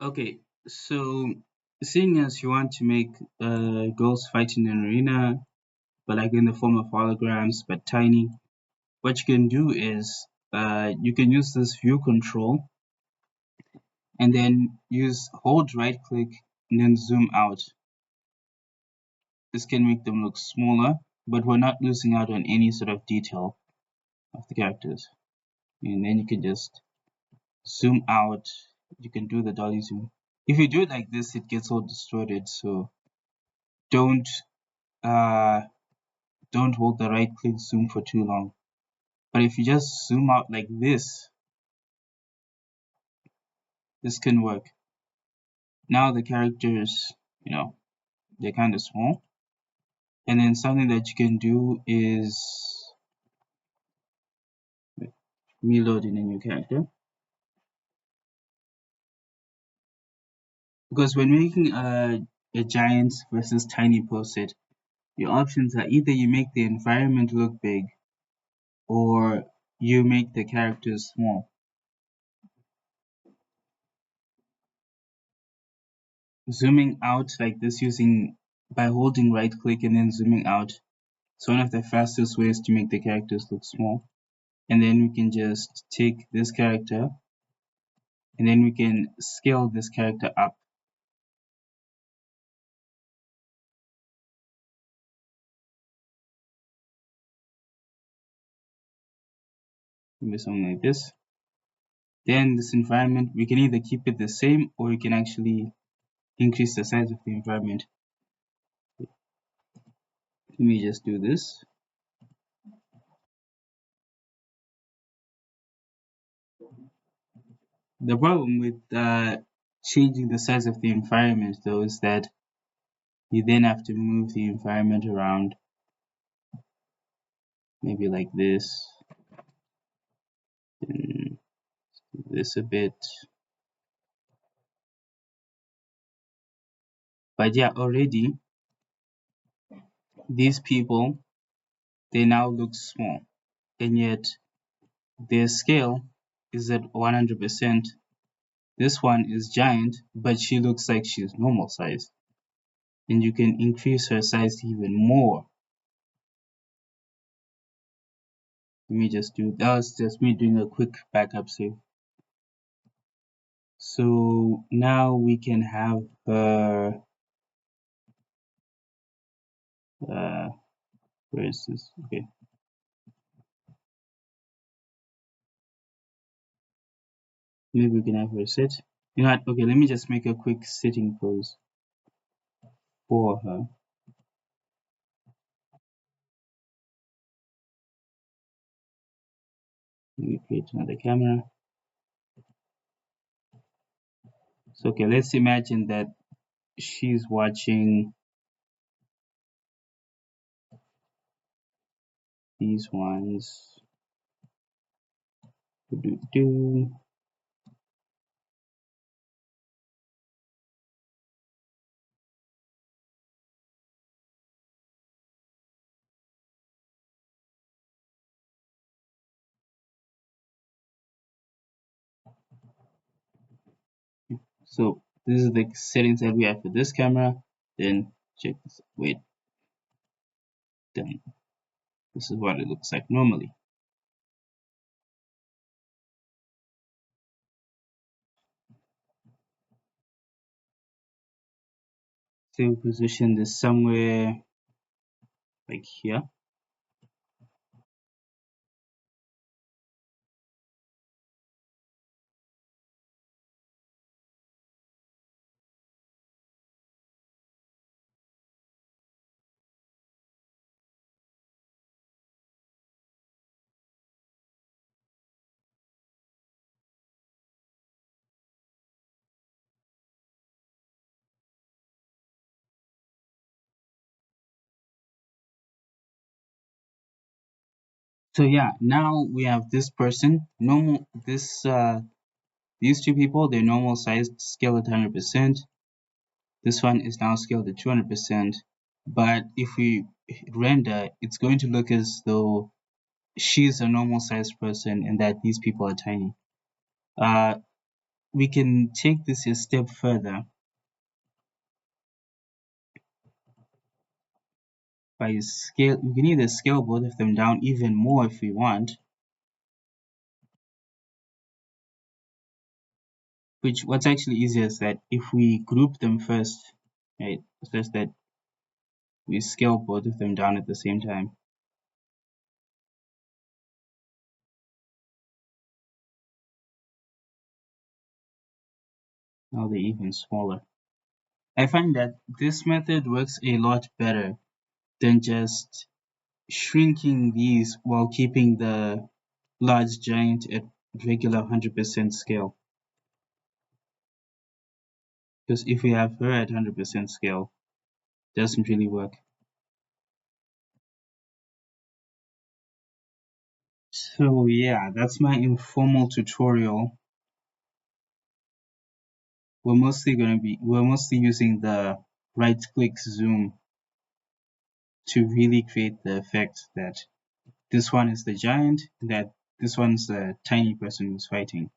Okay, so seeing as you want to make girls fight in an arena, but like in the form of holograms, but tiny, what you can do is you can use this view control and then use hold right click and then zoom out. This can make them look smaller, but we're not losing out on any sort of detail of the characters. And then you can just zoom out. You can do the dolly zoom. If you do it like this, it gets all distorted. So don't uh, don't hold the right click zoom for too long. But if you just zoom out like this can work. Now the characters, they're kind of small. And then something that you can do is reloading a new character. Because when making a giant versus tiny post-it, your options are either you make the environment look big or you make the characters small. Zooming out like this using by holding right click and then zooming out. It's one of the fastest ways to make the characters look small. And then we can just take this character and then we can scale this character up. Maybe something like this. Then this environment, we can either keep it the same or we can actually increase the size of the environment. Let me just do this. The problem with changing the size of the environment though is that you then have to move the environment around, maybe like this, and this a bit. But yeah, already these people, they now look small, and yet their scale is at 100%. This one is giant, but she looks like she's normal size, and you can increase her size even more. Let me just do that. Was just me doing a quick backup save. So now we can have her. Uh, where is this? Okay. Maybe we can have her sit. You know what? Okay, let me just make a quick sitting pose for her. Let me create another camera. So okay, let's imagine that she's watching these ones. Do. So this is the settings that we have for this camera. Then check this. Wait, done. This is what it looks like normally. So we position this somewhere like here. So yeah, now we have this person, normal, these two people, their normal size scaled at 100%. This one is now scaled at 200%. But if we render, it's going to look as though she's a normal sized person and that these people are tiny. Uh, we can take this a step further by scale. We can either scale both of them down even more if we want, which what's actually easier is that if we group them first, right, such that we scale both of them down at the same time. Now they're even smaller. I find that this method works a lot better than just shrinking these while keeping the large giant at regular 100% scale. Because if we have her at 100% scale, it doesn't really work. So yeah, that's my informal tutorial. We're mostly using the right click zoom to really create the effect that this one is the giant, that this one's the tiny person who's fighting.